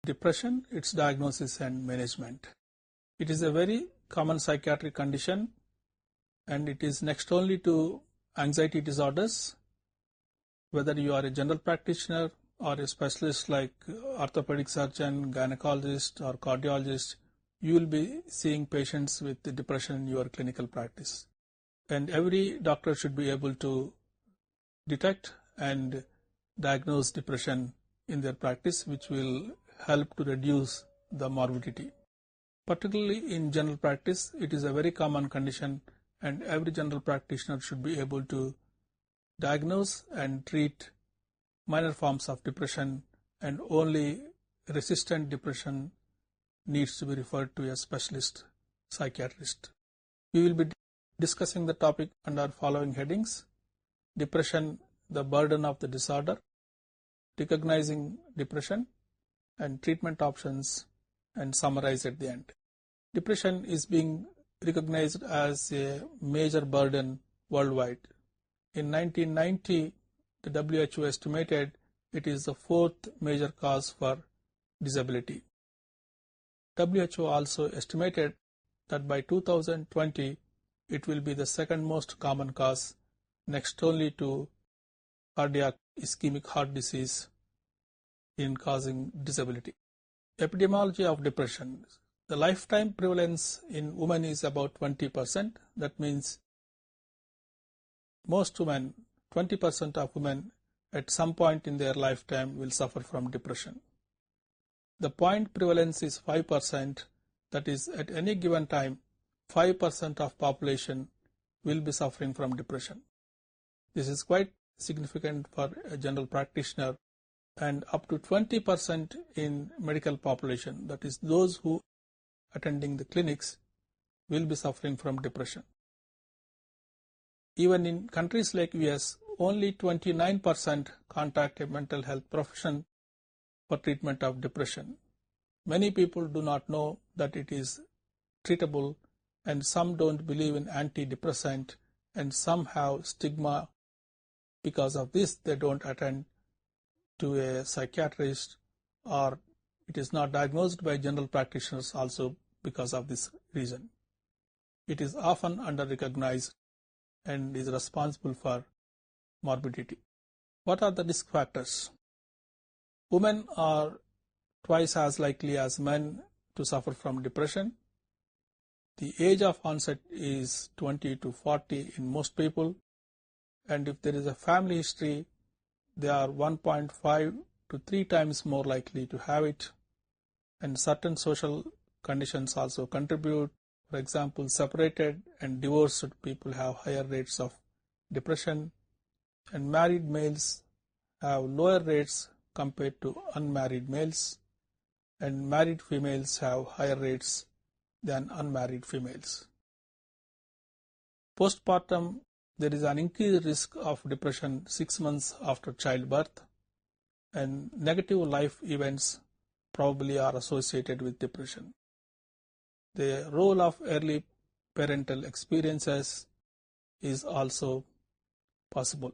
Depression, its diagnosis and management. It is a very common psychiatric condition, and it is next only to anxiety disorders. Whether you are a general practitioner or a specialist like orthopedic surgeon, gynecologist or cardiologist, you will be seeing patients with depression in your clinical practice. And every doctor should be able to detect and diagnose depression in their practice, which will help to reduce the morbidity. Particularly in general practice, it is a very common condition, and every general practitioner should be able to diagnose and treat minor forms of depression, and only resistant depression needs to be referred to a specialist psychiatrist. We will be discussing the topic under following headings: depression, the burden of the disorder, recognizing depression, and treatment options, and summarize at the end. Depression is being recognized as a major burden worldwide. In 1990, the WHO estimated it is the fourth major cause for disability. WHO also estimated that by 2020, it will be the second most common cause, next only to cardiac ischemic heart disease, in causing disability. Epidemiology of depression. The lifetime prevalence in women is about 20%. That means most women, 20% of women at some point in their lifetime will suffer from depression. The point prevalence is 5%. That is, at any given time, 5% of population will be suffering from depression. This is quite significant for a general practitioner, and up to 20% in medical population, that is, those who attending the clinics, will be suffering from depression. Even in countries like US, only 29% contact a mental health profession for treatment of depression. Many people do not know that it is treatable, and some don't believe in antidepressant, and some have stigma. Because of this, they don't attend to a psychiatrist, or it is not diagnosed by general practitioners also because of this reason. It is often under-recognized and is responsible for morbidity. What are the risk factors? Women are twice as likely as men to suffer from depression. The age of onset is 20 to 40 in most people, and if there is a family history, they are 1.5 to 3 times more likely to have it, and certain social conditions also contribute. For example, separated and divorced people have higher rates of depression, and married males have lower rates compared to unmarried males, and married females have higher rates than unmarried females. Postpartum, there is an increased risk of depression 6 months after childbirth, and negative life events probably are associated with depression. The role of early parental experiences is also possible.